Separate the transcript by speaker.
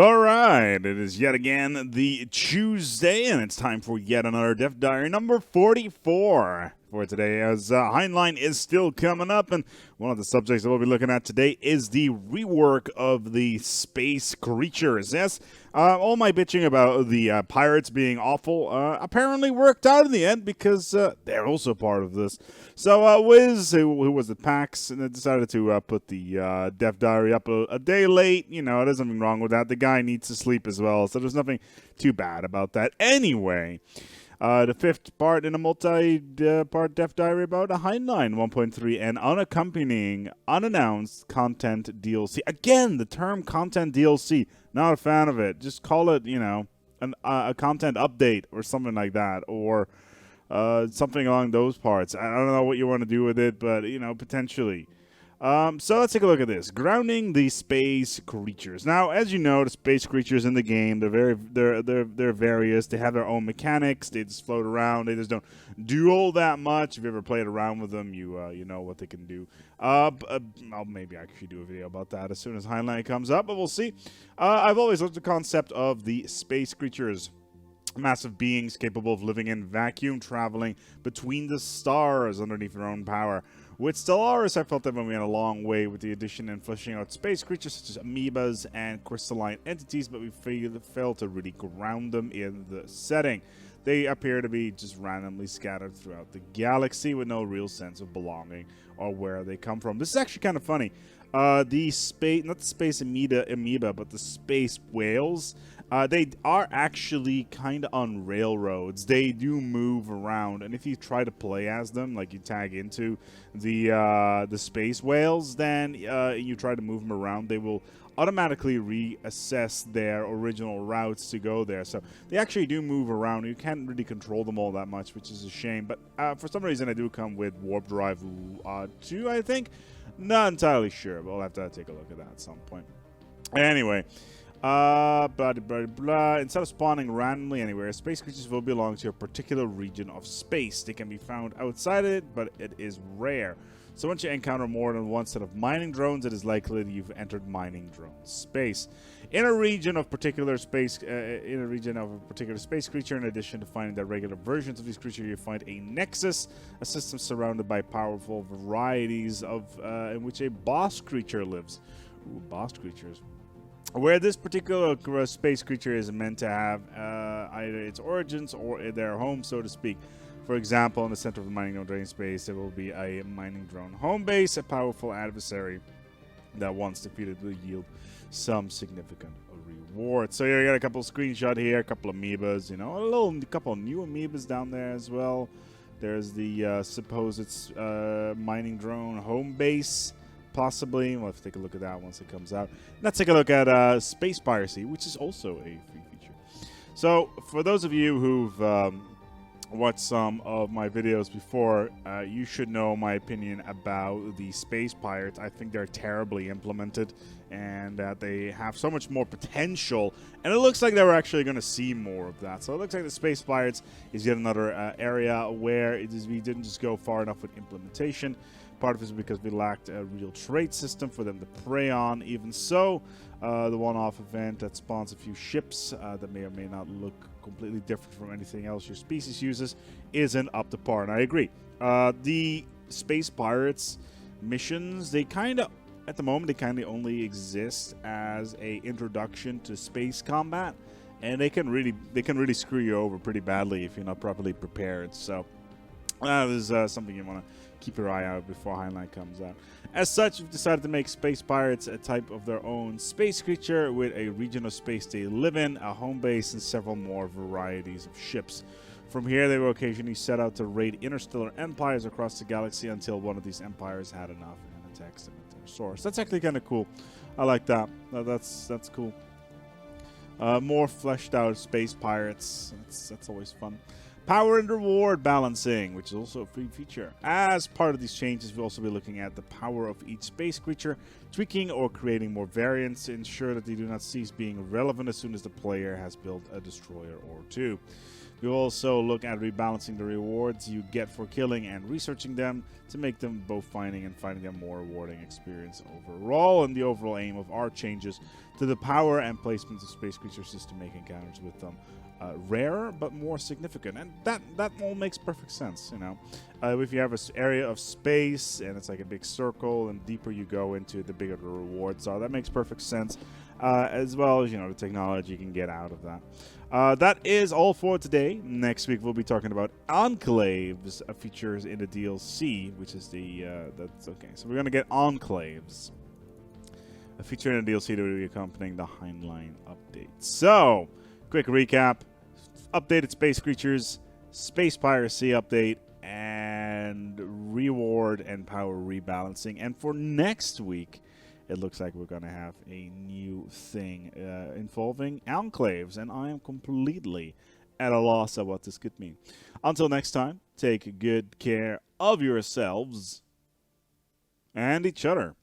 Speaker 1: All right, it is yet again the Tuesday, and it's time for yet another Dev Diary number 44 for today, as Heinlein is still coming up, and one of the subjects that we'll be looking at today is the rework of the space creatures. Yes, all my bitching about the pirates being awful apparently worked out in the end because they're also part of this. So Wiz, who was at PAX, decided to put the Dev Diary up a day late. You know, there's nothing wrong with that. The guy needs to sleep as well, so there's nothing too bad about that. Anyway, the fifth part in a multi-part Dev Diary about a Heinlein 1.3 and unaccompanying, unannounced content DLC. Again, the term content DLC, not a fan of it. Just call it, you know, a content update or something like that, or something along those parts. I don't know what you want to do with it, but, you know, potentially. So let's take a look at this. Grounding the space creatures. Now, as you know, the space creatures in the game, they're various. They have their own mechanics. They just float around. They just don't do all that much. If you ever played around with them, you know what they can do. I'll maybe actually do a video about that as soon as Heinlein comes up, but we'll see. I've always loved the concept of the space creatures. Massive beings capable of living in vacuum, traveling between the stars underneath their own power. With Stellaris, I felt that we went a long way with the addition and fleshing out space creatures such as amoebas and crystalline entities, but we failed to really ground them in the setting. They appear to be just randomly scattered throughout the galaxy with no real sense of belonging or where they come from. This is actually kind of funny. Not the space amoeba, but the space whales. They are actually kind of on railroads. They do move around, and if you try to play as them, like you tag into the space whales, then you try to move them around, they will automatically reassess their original routes to go there. So they actually do move around. You can't really control them all that much, which is a shame. But for some reason, they do come with warp drive 2, I think. Not entirely sure, but we'll have to take a look at that at some point. Anyway. Blah, blah, blah, blah. Instead of spawning randomly anywhere, space creatures will belong to a particular region of space. They can be found outside it, but it is rare. So once you encounter more than one set of mining drones, it is likely that you've entered mining drone space. In a region of a particular space creature, in addition to finding the regular versions of these creatures, you find a nexus, a system surrounded by powerful varieties of in which a boss creature lives. Ooh, boss creatures. Where this particular space creature is meant to have either its origins or their home, so to speak. For example, in the center of the mining drone space, there will be a mining drone home base, a powerful adversary that once defeated will yield some significant reward. So here you got a couple of screenshots here, a couple of amoebas, you know, a couple of new amoebas down there as well. There's the supposed mining drone home base. Possibly. We'll have to take a look at that once it comes out. Let's take a look at space piracy, which is also a free feature. So, for those of you who've watched some of my videos before, you should know my opinion about the space pirates. I think they're terribly implemented, and that they have so much more potential, and it looks like they were actually going to see more of that. So it looks like the space pirates is yet another area where we didn't just go far enough with implementation. Part of it is because we lacked a real trade system for them to prey on. Even so, the one-off event that spawns a few ships that may or may not look completely different from anything else your species uses isn't up to par, and I agree. The space pirates missions, they kind of, at the moment, they kind of only exist as a introduction to space combat, and they can really screw you over pretty badly if you're not properly prepared. So that is something you want to keep your eye out before Heinlein comes out. As such, we've decided to make space pirates a type of their own space creature with a region of space they live in, a home base, and several more varieties of ships. From here, they will occasionally set out to raid interstellar empires across the galaxy until one of these empires had enough and attacks them at their source. That's actually kind of cool. I like that. That's cool. More fleshed out space pirates. That's always fun. Power and reward balancing, which is also a free feature. As part of these changes, we'll also be looking at the power of each space creature, tweaking or creating more variants to ensure that they do not cease being relevant as soon as the player has built a destroyer or two. We also look at rebalancing the rewards you get for killing and researching them to make them both finding and fighting them more rewarding experience overall. And the overall aim of our changes to the power and placements of space creatures is to make encounters with them rarer but more significant, and that all makes perfect sense. You know, if you have an area of space and it's like a big circle, and deeper you go into, the bigger the rewards are. That makes perfect sense, as well as, you know, the technology you can get out of that. That is all for today. Next week we'll be talking about enclaves, features in the DLC, which is the that's okay. So we're gonna get enclaves, a feature in the DLC that will be accompanying the Heinlein update. So, quick recap: updated space creatures, space piracy update, and reward and power rebalancing. And for next week, it looks like we're going to have a new thing involving enclaves, and I am completely at a loss of what this could mean. Until next time, take good care of yourselves and each other.